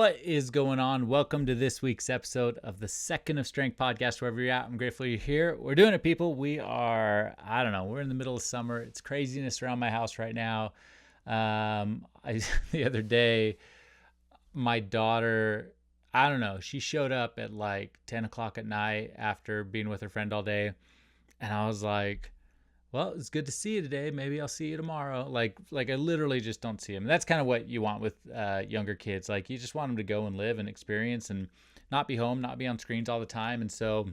What is going on? Welcome to this week's episode of the Second of Strength podcast. Wherever you're at, I'm grateful you're here. We're doing it, people. We're in the middle of summer. It's craziness around my house right now. The other day, my daughter, she showed up at like 10 o'clock at night after being with her friend all day. And I was like, well, it's good to see you today. Maybe I'll see you tomorrow. Like I literally just don't see them. That's kind of what you want with younger kids. Like you just want them to go and live and experience and not be home, not be on screens all the time. And so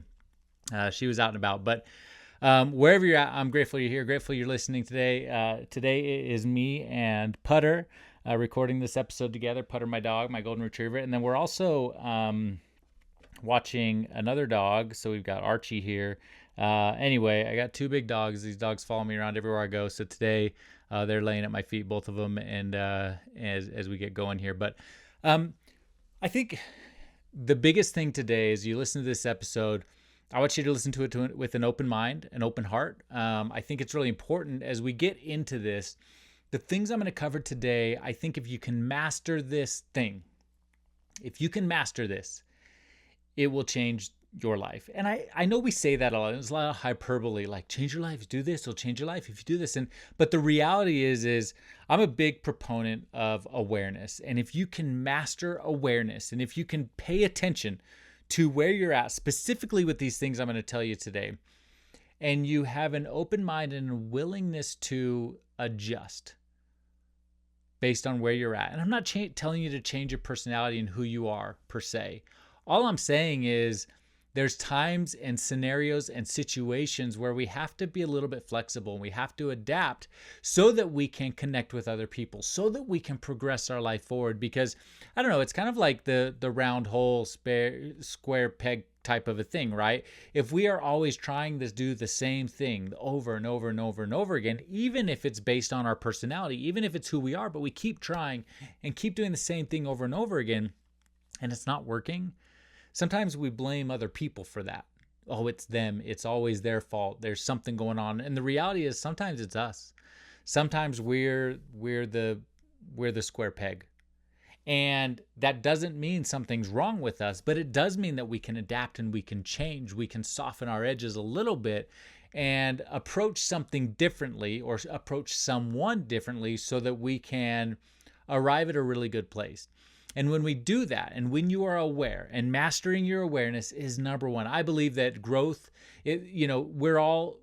she was out and about. But wherever you're at, I'm grateful you're here. Grateful you're listening today. Today is me and Putter recording this episode together. Putter, my dog, my golden retriever. And then we're also watching another dog. So we've got Archie here. Anyway, I got two big dogs. These dogs follow me around everywhere I go. So today, they're laying at my feet, both of them, and as we get going here. But I think the biggest thing today is you listen to this episode. I want you to listen to it with an open mind, an open heart. I think it's really important as we get into this. The things I'm going to cover today, I think if you can master this thing, if you can master this, it will change your life. And I know we say that a lot. There's a lot of hyperbole, like change your life, do this, it'll change your life if you do this. But the reality is I'm a big proponent of awareness. And if you can master awareness, and if you can pay attention to where you're at, specifically with these things I'm going to tell you today, and you have an open mind and a willingness to adjust based on where you're at. And I'm not telling you to change your personality and who you are per se. All I'm saying is there's times and scenarios and situations where we have to be a little bit flexible and we have to adapt so that we can connect with other people, so that we can progress our life forward. Because it's kind of like the round hole square peg type of a thing, right? If we are always trying to do the same thing over and over and over and over again, even if it's based on our personality, even if it's who we are, but we keep trying and keep doing the same thing over and over again, and it's not working, sometimes we blame other people for that. Oh, it's them. It's always their fault. There's something going on. And the reality is sometimes it's us. Sometimes we're the square peg. And that doesn't mean something's wrong with us, but it does mean that we can adapt and we can change. We can soften our edges a little bit and approach something differently or approach someone differently so that we can arrive at a really good place. And when we do that, and when you are aware, and mastering your awareness is number one. I believe that growth, we all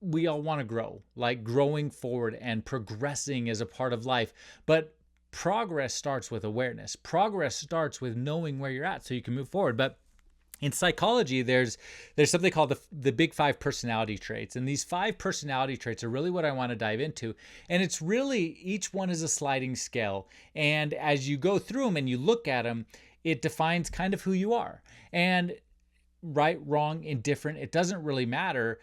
want to grow, like growing forward and progressing is a part of life. But progress starts with awareness. Progress starts with knowing where you're at so you can move forward. But in psychology, there's something called the big 5 personality traits. And these 5 personality traits are really what I want to dive into. And it's really, each one is a sliding scale. And as you go through them and you look at them, it defines kind of who you are. And right, wrong, indifferent, it doesn't really matter.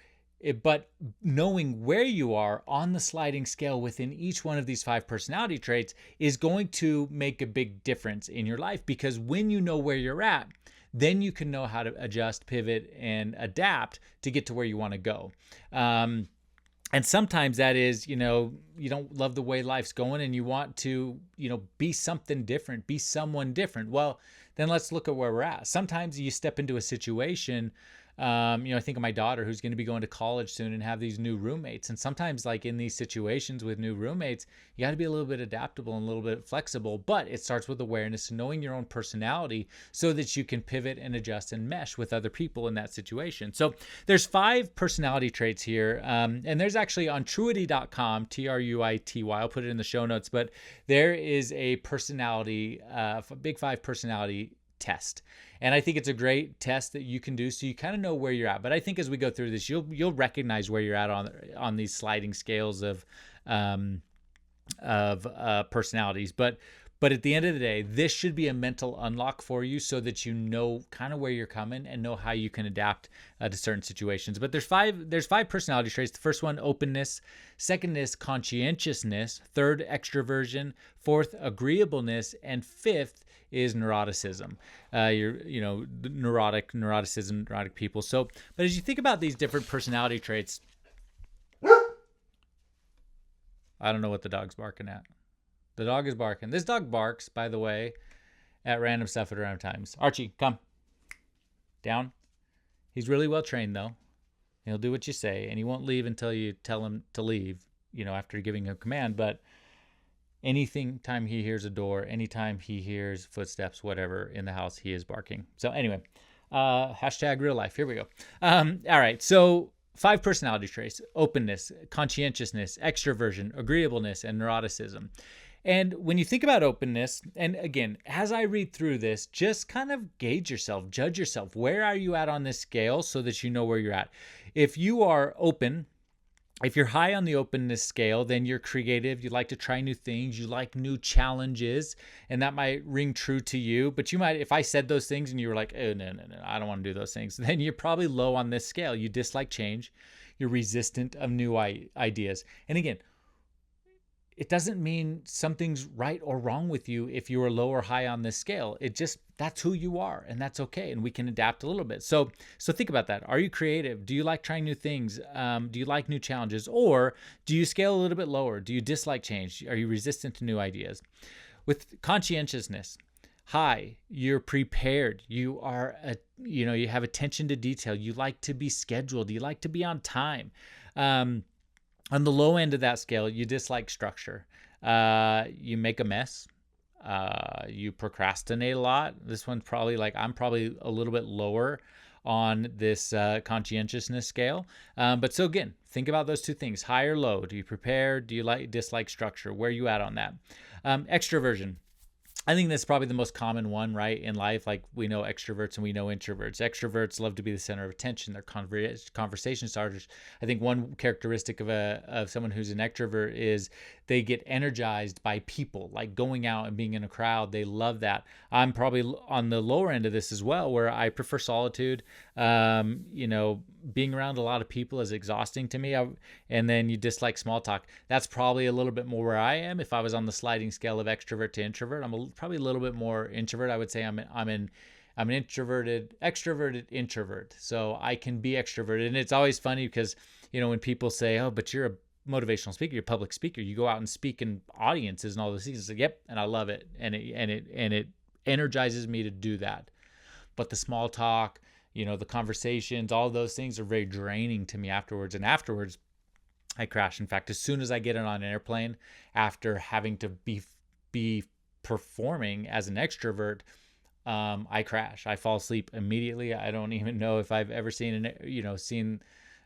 But knowing where you are on the sliding scale within each one of these 5 personality traits is going to make a big difference in your life. Because when you know where you're at, then you can know how to adjust, pivot, and adapt to get to where you want to go. And sometimes that is, you don't love the way life's going and you want to, be something different, be someone different. Well, then let's look at where we're at. Sometimes you step into a situation, I think of my daughter who's going to be going to college soon and have these new roommates. And sometimes like in these situations with new roommates, you got to be a little bit adaptable and a little bit flexible, but it starts with awareness and knowing your own personality so that you can pivot and adjust and mesh with other people in that situation. So there's 5 personality traits here. And there's actually on truity.com, Truity, I'll put it in the show notes, but there is a personality, big 5 personality test. And I think it's a great test that you can do so you kind of know where you're at. But I think as we go through this, you'll recognize where you're at on these sliding scales of personalities. But at the end of the day, this should be a mental unlock for you so that you know kind of where you're coming and know how you can adapt to certain situations. But there's 5 personality traits. The first one, openness. Second is conscientiousness. Third, extraversion. Fourth, agreeableness. And fifth is neuroticism. Neurotic people. So, but as you think about these different personality traits, I don't know what the dog's barking at. The dog is barking. This dog barks, by the way, at random stuff at random times. Archie, come. Down. He's really well trained, though. He'll do what you say, and he won't leave until you tell him to leave, after giving him a command. But time he hears a door, anytime he hears footsteps, whatever, in the house, he is barking. So anyway, hashtag real life. Here we go. All right. So 5 personality traits: openness, conscientiousness, extraversion, agreeableness, and neuroticism. And when you think about openness, and again, as I read through this, just kind of gauge yourself, judge yourself. Where are you at on this scale so that you know where you're at? If you are open, if you're high on the openness scale, then you're creative. You like to try new things. You like new challenges, and that might ring true to you. But you might, if I said those things and you were like, oh, no, I don't want to do those things, then you're probably low on this scale. You dislike change. You're resistant of new ideas. And again, it doesn't mean something's right or wrong with you if you are low or high on this scale. It just, that's who you are, and that's okay. And we can adapt a little bit. So think about that. Are you creative? Do you like trying new things? Do you like new challenges? Or do you scale a little bit lower? Do you dislike change? Are you resistant to new ideas? With conscientiousness, high, you're prepared. You are, you have attention to detail. You like to be scheduled. You like to be on time. On the low end of that scale, you dislike structure. You make a mess. You procrastinate a lot. This one's probably I'm probably a little bit lower on this conscientiousness scale. But so again, think about those 2 things: high or low. Do you prepare? Do you dislike structure? Where are you at on that? Extraversion. I think that's probably the most common one, right, in life. Like, we know extroverts and we know introverts. Extroverts love to be the center of attention. They're conversation starters. I think one characteristic of someone who's an extrovert is they get energized by people, like going out and being in a crowd. They love that. I'm probably on the lower end of this as well, where I prefer solitude. Being around a lot of people is exhausting to me. And then you dislike small talk. That's probably a little bit more where I am. If I was on the sliding scale of extrovert to introvert, I'm probably a little bit more introvert. I would say I'm an extroverted introvert. So I can be extroverted. And it's always funny because, when people say, oh, but you're a motivational speaker, you're a public speaker, you go out and speak in audiences and all those things. It's like, yep. And I love it. And it energizes me to do that. But the small talk, the conversations, all those things are very draining to me afterwards. And afterwards, I crash. In fact, as soon as I get on an airplane, after having to be performing as an extrovert, I crash. I fall asleep immediately. I don't even know if I've ever seen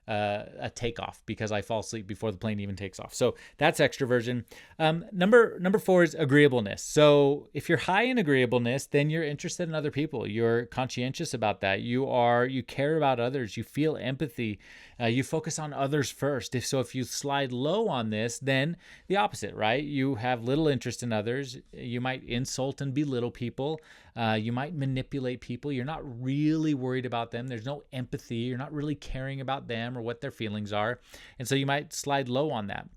a takeoff, because I fall asleep before the plane even takes off. So that's extroversion. Number 4 is agreeableness. So if you're high in agreeableness, then you're interested in other people. You're conscientious about that. You care about others. You feel empathy. You focus on others first. If you slide low on this, then the opposite, right? You have little interest in others. You might insult and belittle people. You might manipulate people. You're not really worried about them. There's no empathy. You're not really caring about them or what their feelings are. And so you might slide low on that.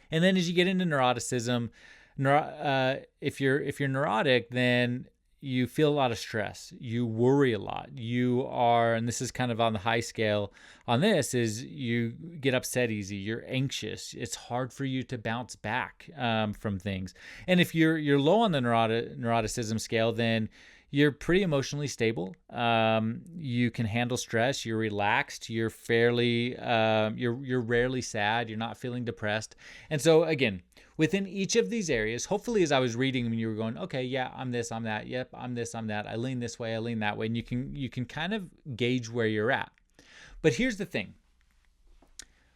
And then as you get into neuroticism, if you're neurotic, then you feel a lot of stress. You worry a lot. And this is kind of on the high scale on this, is you get upset easy. You're anxious. It's hard for you to bounce back from things. And if you're low on the neuroticism scale, then you're pretty emotionally stable. You can handle stress. You're relaxed. You're you're rarely sad. You're not feeling depressed. And so again, within each of these areas, hopefully as I was reading, when you were going, okay, yeah, I'm this, I'm that. Yep, I'm this, I'm that. I lean this way, I lean that way. And you can kind of gauge where you're at. But here's the thing.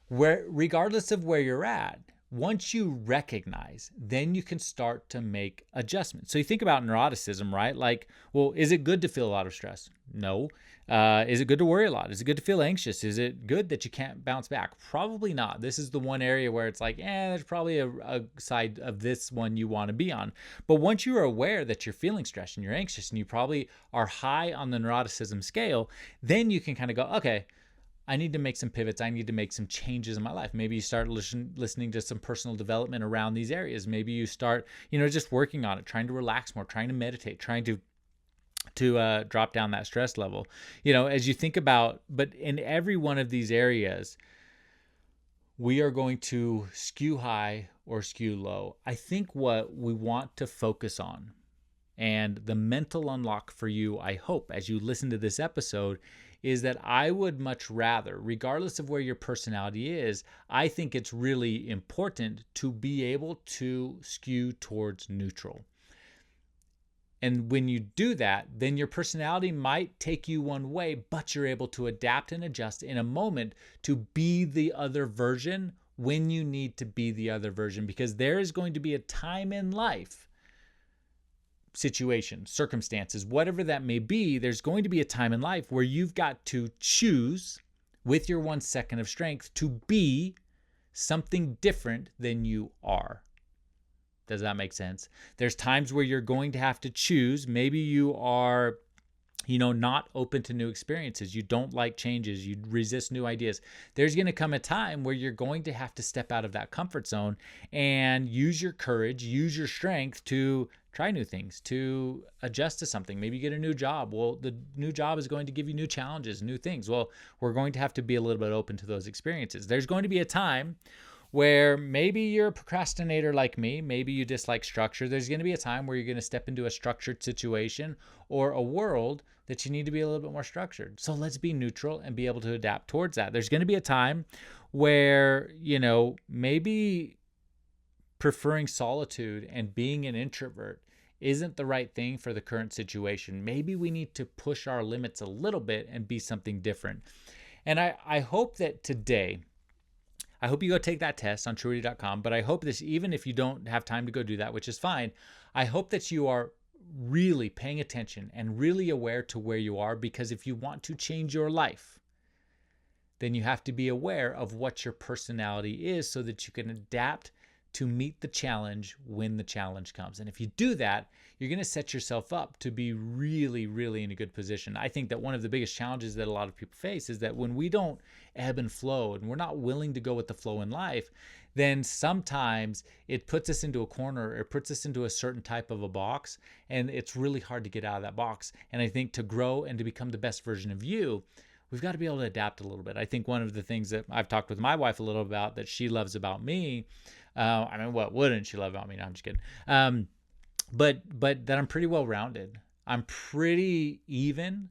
Regardless of where you're at, once you recognize, then you can start to make adjustments. So you think about neuroticism, right? Like, well, is it good to feel a lot of stress? No. Is it good to worry a lot? Is it good to feel anxious? Is it good that you can't bounce back? Probably not. This is the one area where it's like, there's probably a side of this one you want to be on. But once you're aware that you're feeling stressed and you're anxious and you probably are high on the neuroticism scale, then you can kind of go, okay, I need to make some pivots. I need to make some changes in my life. Maybe you start listening to some personal development around these areas. Maybe you start, just working on it, trying to relax more, trying to meditate, trying to drop down that stress level. As you think about, but in every one of these areas, we are going to skew high or skew low. I think what we want to focus on, And the mental unlock for you, I hope, as you listen to this episode, is that I would much rather, regardless of where your personality is, I think it's really important to be able to skew towards neutral. And when you do that, then your personality might take you one way, but you're able to adapt and adjust in a moment to be the other version when you need to be the other version, because there is going to be a time in life, situation, circumstances, whatever that may be, there's going to be a time in life where you've got to choose with your 1 second of strength to be something different than you are. Does that make sense? There's times where you're going to have to choose. Maybe you are, not open to new experiences. You don't like changes. You resist new ideas. There's going to come a time where you're going to have to step out of that comfort zone and use your courage, use your strength to try new things, to adjust to something. Maybe you get a new job. Well, the new job is going to give you new challenges, new things. Well, we're going to have to be a little bit open to those experiences. There's going to be a time where maybe you're a procrastinator like me, maybe you dislike structure. There's going to be a time where you're going to step into a structured situation or a world that you need to be a little bit more structured. So let's be neutral and be able to adapt towards that. There's going to be a time where, maybe preferring solitude and being an introvert isn't the right thing for the current situation. Maybe we need to push our limits a little bit and be something different. And I hope that today, I hope you go take that test on truity.com, but I hope this, even if you don't have time to go do that, which is fine, I hope that you are really paying attention and really aware to where you are, because if you want to change your life, then you have to be aware of what your personality is so that you can adapt to meet the challenge when the challenge comes. And if you do that, you're going to set yourself up to be really, really in a good position. I think that one of the biggest challenges that a lot of people face is that when we don't ebb and flow and we're not willing to go with the flow in life, then sometimes it puts us into a corner, it puts us into a certain type of a box, and it's really hard to get out of that box. And I think to grow and to become the best version of you, we've got to be able to adapt a little bit. I think one of the things that I've talked with my wife a little about that she loves about me, what wouldn't she love about me? No, I'm just kidding. But that I'm pretty well-rounded. I'm pretty even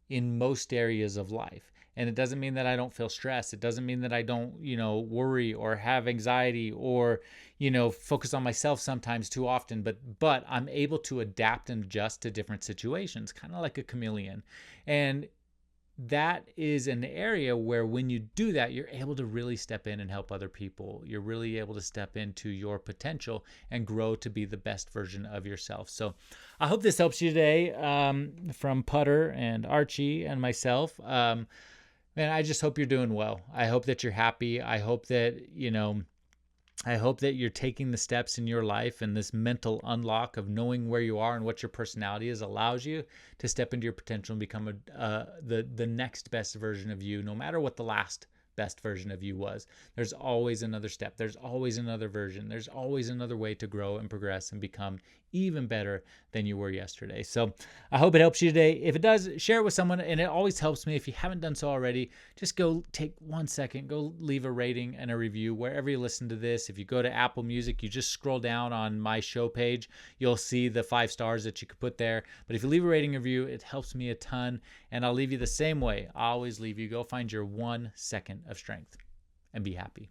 in most areas of life. And it doesn't mean that I don't feel stress. It doesn't mean that I don't, worry or have anxiety or, focus on myself sometimes too often. But I'm able to adapt and adjust to different situations, kind of like a chameleon. And that is an area where when you do that, you're able to really step in and help other people. You're really able to step into your potential and grow to be the best version of yourself. So I hope this helps you today, from Putter and Archie and myself. Man, I just hope you're doing well. I hope that you're happy. I hope that, you're taking the steps in your life, and this mental unlock of knowing where you are and what your personality is allows you to step into your potential and become the next best version of you, no matter what the last best version of you was. There's always another step. There's always another version. There's always another way to grow and progress and become even better than you were yesterday. So I hope it helps you today. If it does, share it with someone. And it always helps me. If you haven't done so already, just go take 1 second, go leave a rating and a review wherever you listen to this. If you go to Apple Music, you just scroll down on my show page, you'll see the 5 stars that you could put there. But if you leave a rating and review, it helps me a ton. And I'll leave you the same way I always leave you. Go find your 1 second of strength and be happy.